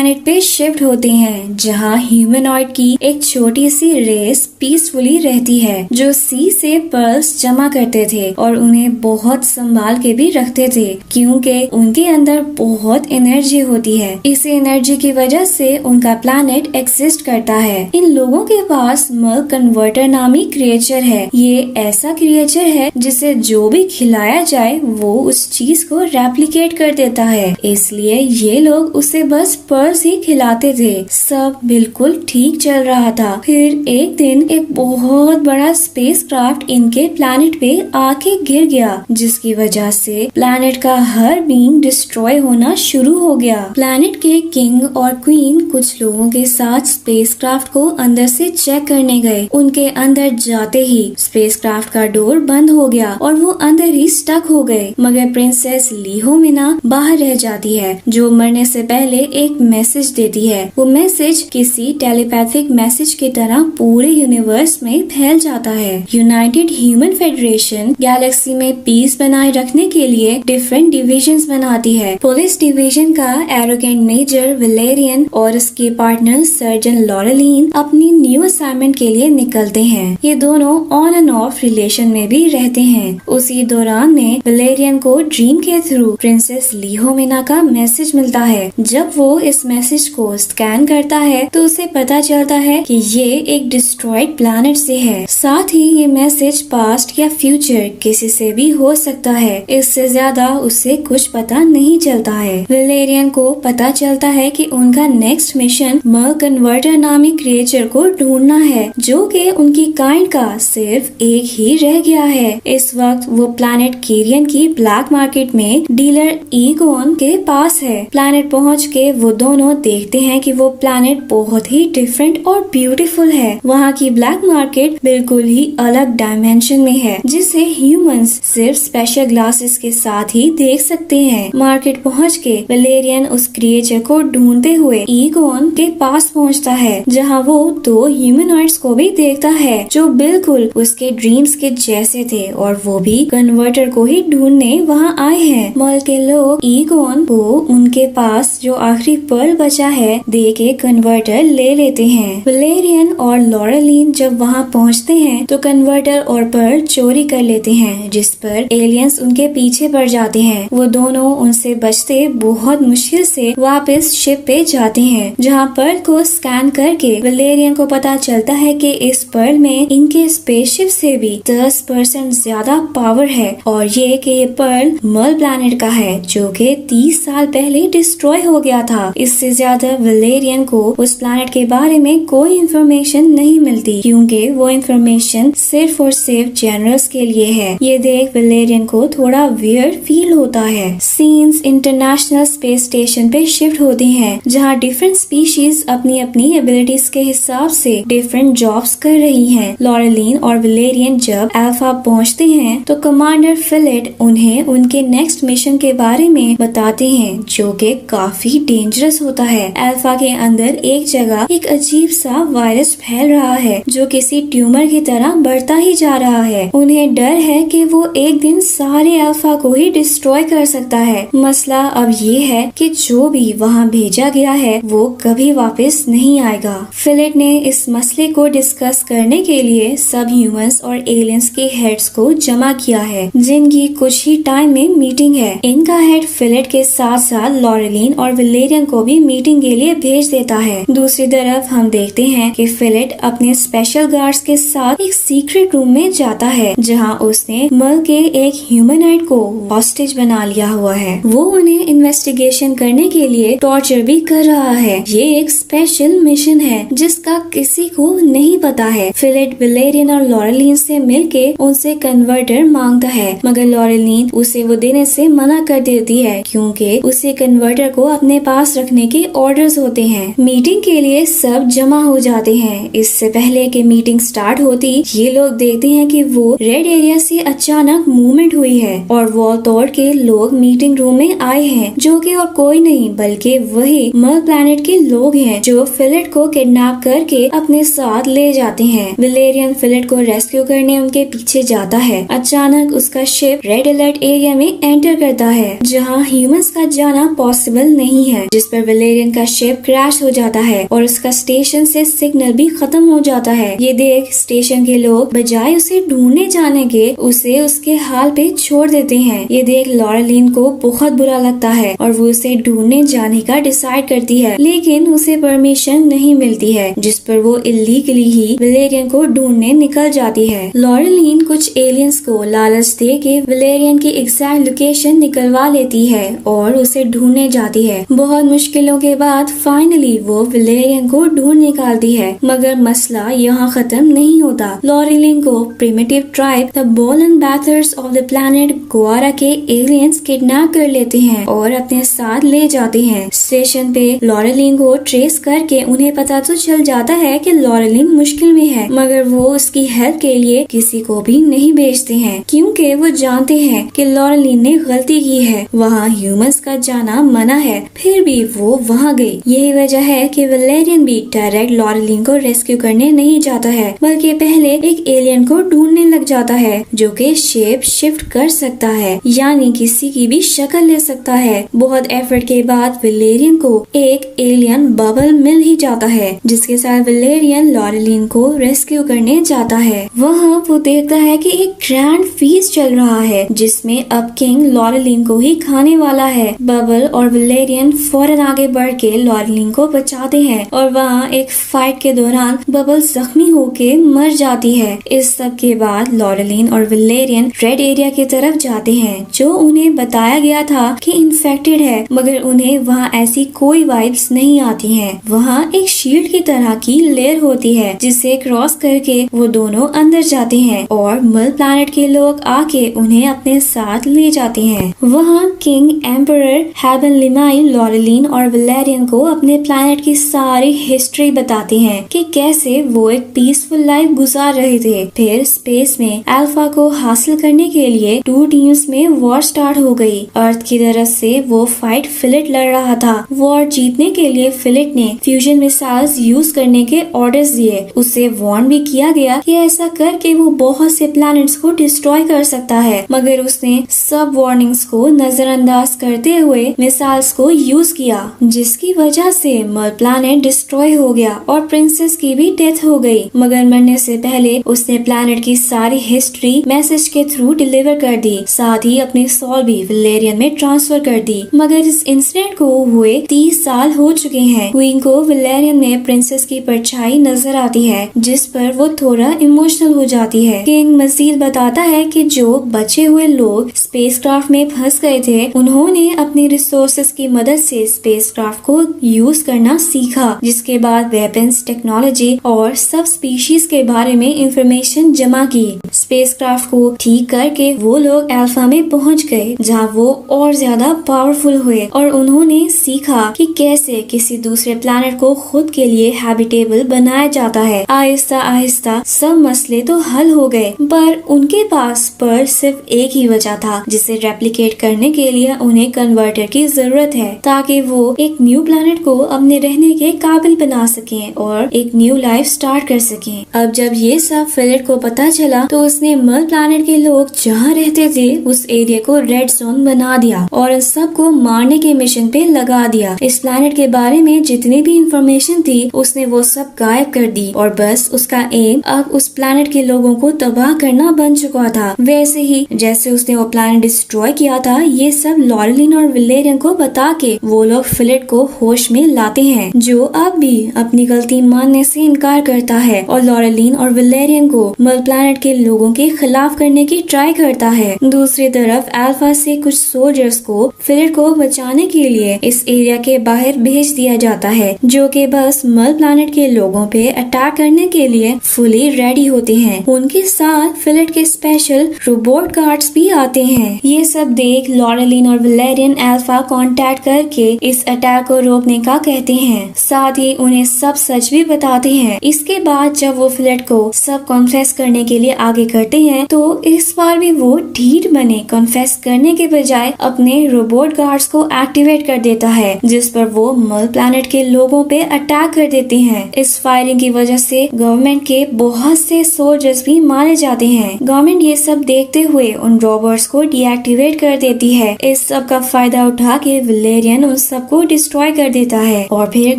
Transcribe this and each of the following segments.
Planet पे shift होते हैं जहाँ ह्यूमनॉइड की एक छोटी सी रेस पीसफुली रहती है जो सी से पर्ल्स जमा करते थे और उन्हें बहुत संभाल के भी रखते थे क्योंकि उनके अंदर बहुत एनर्जी होती है। इस एनर्जी की वजह से उनका प्लैनेट एग्जिस्ट करता है। इन लोगों के पास मर्ल कन्वर्टर नामी क्रिएचर है। ये ऐसा क्रिएचर है जिसे जो भी खिलाया जाए वो उस चीज को रेप्लिकेट कर देता है, इसलिए ये लोग उसे बस पर्ल्स ही खिलाते थे। सब बिल्कुल ठीक चल रहा था। फिर एक दिन एक बहुत बड़ा स्पेसक्राफ्ट इनके प्लैनेट पे आके गिर गया जिसकी वजह से प्लैनेट का हर बीइंग डिस्ट्रॉय होना शुरू हो गया। प्लैनेट के किंग और क्वीन कुछ लोगों के साथ स्पेसक्राफ्ट को अंदर से चेक करने गए। उनके अंदर जाते ही स्पेसक्राफ्ट का डोर बंद हो गया और वो अंदर ही स्टक हो गए, मगर प्रिंसेस लीहोमिना बाहर रह जाती है जो मरने से पहले एक मैसेज देती है। वो मैसेज किसी टेलीपैथिक मैसेज की तरह पूरे यूनिवर्स में फैल जाता है। यूनाइटेड ह्यूमन फेडरेशन गैलेक्सी में पीस बनाए रखने के लिए डिफरेंट डिविजन्स बनाती है। पुलिस डिवीजन का एरोगेंट मेजर वलेरियन और उसके पार्टनर सर्जन लॉरेलिन अपनी न्यू असाइनमेंट के लिए निकलते हैं। ये दोनों ऑन एंड ऑफ रिलेशन में भी रहते हैं। उसी दौरान में वलेरियन को ड्रीम के थ्रू प्रिंसेस लीहोमिना का मैसेज मिलता है। जब वो इस मैसेज को स्कैन करता है तो उसे पता चलता है कि ये एक डिस्ट्रॉयड प्लैनेट से है। साथ ही ये मैसेज पास्ट या फ्यूचर किसी से भी हो सकता है। इससे ज्यादा उसे कुछ पता नहीं चलता है। वलेरियन को पता चलता है कि उनका नेक्स्ट मिशन मर्ल कन्वर्टर नामी क्रिएचर को ढूंढना है जो कि उनकी काइंड का सिर्फ एक ही रह गया है। इस वक्त वो प्लैनेट केरियन की ब्लैक मार्केट में डीलर ईगोन के पास है। प्लैनेट पहुंच के वो दोनों देखते हैं कि वो प्लैनेट बहुत ही डिफरेंट और ब्यूटीफुल है। वहाँ की ब्लैक मार्केट बिल्कुल ही अलग डायमेंशन में है जिसे ह्यूमंस सिर्फ स्पेशल ग्लासेस के साथ ही देख सकते हैं। मार्केट पहुँच के वलेरियन उस क्रिएचर को ढूंढते हुए ईगोन के पास पहुँचता है जहाँ वो दो ह्यूमनॉइड्स को भी देखता है जो बिल्कुल उसके ड्रीम्स के जैसे थे और वो भी कन्वर्टर को ही ढूंढने वहाँ आए हैं। मर्ल के लोग ईगोन को उनके पास जो आखिरी पर्ल बचा है दे के कन्वर्टर ले लेते हैं। वलेरियन और लॉरेलिन जब वहाँ पहुँचते हैं तो कन्वर्टर और पर्ल चोरी कर लेते हैं जिस पर एलियंस उनके पीछे पड़ जाते हैं। वो दोनों उनसे बचते बहुत मुश्किल से वापस शिप पे जाते हैं जहाँ पर्ल को स्कैन करके वलेरियन को पता चलता है कि इस पर्ल में इनके स्पेसशिप से भी 10% ज्यादा पावर है और ये पर्ल मर्ल प्लैनेट का है जो कि 30 साल पहले डिस्ट्रॉय हो गया था। इससे ज्यादा वलेरियन को उस प्लैनेट के बारे में कोई इंफॉर्मेशन नहीं मिलती क्योंकि वो इंफॉर्मेशन सिर्फ और सिर्फ जनरल्स के लिए है। ये देख वलेरियन को थोड़ा वियर्ड फील होता है। सीन्स इंटरनेशनल स्पेस स्टेशन पे शिफ्ट होते हैं जहाँ डिफरेंट स्पीशीज अपनी अपनी एबिलिटीज के हिसाब से डिफरेंट जॉब्स कर रही हैं। लॉरेलिन और वलेरियन जब अल्फा पहुँचते हैं तो कमांडर फिलेट उन्हें उनके नेक्स्ट मिशन के बारे में बताते हैं जो कि काफी डेंजरस होता है। अल्फा के अंदर एक जगह एक अजीब सा वायरस फैल रहा है जो किसी ट्यूमर की तरह बढ़ता ही जा रहा है। उन्हें डर है कि वो एक दिन सारे अल्फा को ही डिस्ट्रॉय कर सकता है। मसला अब ये है कि जो भी वहाँ भेजा गया है वो कभी वापस नहीं आएगा। फिलेट ने इस मसले को डिस्कस करने के लिए सब ह्यूमंस और एलियंस के हेड्स को जमा किया है जिनकी कुछ ही टाइम में मीटिंग है। इनका हेड फिलेट के साथ साथ लॉरेलिन और वलेरियन को भी मीटिंग के लिए भेज देता है। दूसरी तरफ हम देखते हैं कि फिलेट अपने स्पेशल गार्ड्स के साथ एक सीक्रेट रूम में जाता है जहां उसने मर्ल के एक ह्यूमनॉइड को हॉस्टेज बना लिया हुआ है। वो उन्हें इन्वेस्टिगेशन करने के लिए टॉर्चर भी कर रहा है। ये एक स्पेशल मिशन है जिसका किसी को नहीं पता है। फिलेट वलेरियन और लॉरेलिन से मिलके उनसे कन्वर्टर मांगता है मगर लॉरेलिन उसे वो देने से मना कर देती है क्योंकि उसे कन्वर्टर को अपने पास रखने के ऑर्डर्स होते हैं। मीटिंग के लिए सब जमा हो जाते हैं। इससे पहले कि मीटिंग स्टार्ट होती ये लोग देखते हैं कि वो रेड एरिया से अचानक मूवमेंट हुई है और वॉल तोड़ के लोग मीटिंग रूम में आए हैं जो कि और कोई नहीं बल्कि वही मर्ल प्लैनेट के लोग हैं जो फिलेट को किडनैप करके अपने साथ ले जाते हैं। वलेरियन फिलेट को रेस्क्यू करने उनके पीछे जाता है। अचानक उसका शिप रेड अलर्ट एरिया में एंटर करता है जहां ह्यूमंस का जाना पॉसिबल नहीं है जिस पर वेलेरियन का शिप क्रैश हो जाता है और उसका स्टेशन से सिग्नल भी खत्म हो जाता है। ये देख स्टेशन के लोग बजाय उसे ढूंढने जाने के उसे उसके हाल पे छोड़ देते हैं। ये देख लॉरेलिन को बहुत बुरा लगता है और वो उसे ढूंढने जाने का डिसाइड करती है, लेकिन उसे परमिशन नहीं मिलती है, जिस पर वो इलीगली ही वेलेरियन को ढूंढने निकल जाती है। लॉरेलिन कुछ एलियंस को लालच दे के वेलेरियन की एग्जैक्ट लोकेशन निकलवा लेती है और उसे ढूंढने जाती है। बहुत मुश्किलों के बाद फाइनली वो वेलेरियन को ढूंढ निकालती है, मगर मसला यहाँ खत्म नहीं होता। लॉरेलिन को प्रिमिटिव ट्राइब द बोलन बैथर्स ऑफ द प्लैनेट गोआरा के एलियंस किडनैप कर लेते हैं और अपने साथ ले जाते हैं। स्टेशन पे लॉरेलिन को ट्रेस करके उन्हें पता तो चल जाता है कि लॉरेलिन मुश्किल में है, मगर वो उसकी हेल्प के लिए किसी को भी नहीं भेजते हैं, क्योंकि वो जानते हैं कि लॉरेलिन ने गलती की है। वहाँ ह्यूमंस का जाना मना है, फिर भी वो वहाँ गई। यही वजह है कि वेलेरियन भी डायरेक्ट लॉरेलिन को रेस्क्यू करने नहीं जाता है, बल्कि पहले एक एलियन को ढूंढने लग जाता है जो कि शेप शिफ्ट कर सकता है, यानी किसी की भी शक्ल ले सकता है। बहुत एफर्ट के बाद वेलेरियन को एक एलियन बबल मिल ही जाता है, जिसके साथ वेलेरियन लॉरेलिन को रेस्क्यू करने जाता है। वहाँ वो देखता है कि एक ग्रैंड फीस्ट चल रहा है, जिसमें अब किंग लॉरेलिन को ही खाने वाला है। बबल और वेलेरियन फौरन आगे बढ़ के लॉरेलिन को बचाते हैं और वहाँ एक फाइट के दौरान बबल जख्मी होके मर जाती है। इस सब के बाद लॉरेलिन और वेलेरियन रेड एरिया की तरफ जाते हैं, जो उन्हें बताया गया था कि इन्फेक्टेड है, मगर उन्हें वहाँ ऐसी कोई वाइब्स नहीं आती हैं। वहाँ एक शील्ड की तरह की लेयर होती है, जिसे क्रॉस करके वो दोनों अंदर जाते हैं और मल प्लैनेट के लोग आके उन्हें अपने साथ ले जाते हैं। वहाँ किंग एम्परर हेवन लिमाई लॉरेलिन और वेलेरियन को अपने प्लैनेट की सारी हिस्ट्री बताते हैं कि कैसे वो एक पीसफुल लाइफ गुजार रहे थे। फिर स्पेस में अल्फा को हासिल करने के लिए 2 टीम्स में वॉर स्टार्ट हो गई। अर्थ की तरफ से वो फाइट फिलिट लड़ रहा था। वॉर जीतने के लिए फिलिट ने फ्यूजन मिसाइल्स यूज करने के ऑर्डर्स दिए। उसे वार्न भी किया गया कि ऐसा करके वो बहुत से प्लैनेट्स को डिस्ट्रॉय कर सकता है, मगर उसने सब वार्निंग्स को नजरअंदाज करते हुए मिसाइल्स को यूज किया, जिसकी वजह से मर प्लैनेट डिस्ट्रॉय हो गया और प्रिंसेस की भी डेथ हो गई। मगर मरने से पहले उसने प्लैनेट की सारी हिस्ट्री मैसेज के थ्रू डिलीवर कर दी, साथ ही अपनी सोल भी वेलेरियन में ट्रांसफर कर दी। मगर इस इंसिडेंट को हुए 30 साल हो चुके हैं। क्वीन को वेलेरियन में प्रिंसेस की परछाई नजर आती है, जिस पर वो थोड़ा इमोशनल हो जाती है। किंग मजीद बताता है कि जो बचे हुए लोग स्पेसक्राफ्ट में फंस गए थे, उन्होंने अपनी रिसोर्सेज की मदद से स्पेसक्राफ्ट को यूज करना सीखा, जिसके बाद वेपन्स, टेक्नोलॉजी और सब स्पीशीज के बारे में इंफॉर्मेशन जमा की। स्पेसक्राफ्ट को ठीक करके वो लोग अल्फा में पहुंच गए, जहां वो और ज्यादा पावरफुल हुए और उन्होंने सीखा कि कैसे किसी दूसरे प्लैनेट को खुद के लिए हैबिटेबल बनाया जाता है। आहिस्ता आहिस्ता सब मसले तो हल हो गए, पर उनके पास पर सिर्फ एक ही वजह था, जिसे रेप्लिकेट करने के लिए उन्हें कन्वर्टर की जरूरत है, ताकि वो एक न्यू प्लैनेट को अपने रहने के काबिल बना सकें और एक न्यू लाइफ स्टार्ट कर सकें। अब जब ये सब फिलिट को पता चला, तो उसने मल प्लैनेट के लोग जहाँ रहते थे उस एरिया को रेड जोन बना दिया और सबको मारने के मिशन पे लगा दिया। इस प्लैनेट के बारे में जितनी भी इंफॉर्मेशन थी, उसने वो सब गायब कर दी और बस उसका एम अब उस प्लैनेट के लोगों को तबाह करना बन चुका था। वैसे ही जैसे उसने वो प्लैनेट डिस्ट्रॉय किया था, ये सब लॉरेलिन और वेलेरियन को बता के वो लोग फिलिट को होश में लाते हैं, जो अब भी अपनी गलती मानने से इनकार करता है और लॉरेलिन और वेलेरियन को मल प्लैनेट के लोगों के खिलाफ करने की ट्राई करता है। दूसरी तरफ अल्फा से कुछ सोल्जर्स को फिलिट को बचाने के लिए इस एरिया के बाहर भेज दिया जाता है, जो कि बस मल प्लैनेट के लोगों पे अटैक करने के लिए फुली रेडी होते हैं। उनके साथ फिलिट के स्पेशल रोबोट गार्ड्स भी आते हैं। ये सब देख लॉरेलिन और वेलेरियन अल्फा कांटेक्ट करके इस अटैक को रोकने का कहते हैं, साथ ही उन्हें सब सच भी बताते हैं। इसके बाद जब वो फिलिट को सब कॉन्फेस करने के लिए आगे करते हैं, तो इस बार भी वो ढीठ बने कॉन्फेस करने के बजाय अपने रोबोट गार्ड्स को एक्टिवेट कर देता है, जिस पर वो मल प्लैनेट के लोगों पे अटैक कर देते हैं। इस फायरिंग की वजह से गवर्नमेंट के बहुत से सोल्जर्स भी मारे जाते हैं। गवर्नमेंट ये सब देखते हुए उन रोबोट्स को डीएक्टिवेट कर देती है। इस सब का फायदा उठा के वेलेरियन उन सबको को डिस्ट्रॉय कर देता है और फिर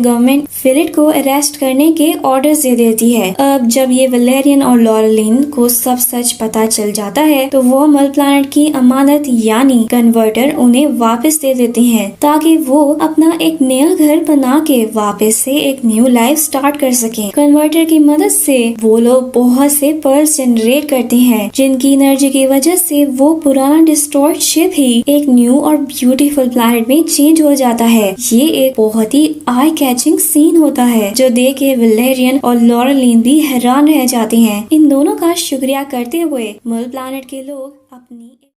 गवर्नमेंट फिलिट को अरेस्ट करने के ऑर्डर्स दे देती है। अब जब ये वैलेरियन और लॉरेलिन को सब सच पता चल जाता है तो वो मल प्लैनेट की अमानत यानी कन्वर्टर उन्हें वापस दे देते हैं ताकि वो अपना एक नया घर बना के वापस से एक न्यू लाइफ स्टार्ट कर सकें। कन्वर्टर की मदद से वो लोग बहुत से पर्ल्स जनरेट करते हैं जिनकी एनर्जी की वजह से वो पुराना डिस्ट्रॉयड शिप ही एक न्यू और ब्यूटीफुल प्लैनेट में चेंज हो जाता है। ये एक बहुत ही आई कैचिंग सीन होता है जो देख के वैलेरियन और लॉरेलिन भी हैरान रह जाते हैं। इन दोनों का शुक्रिया करते हुए मल प्लैनेट के लोग अपनी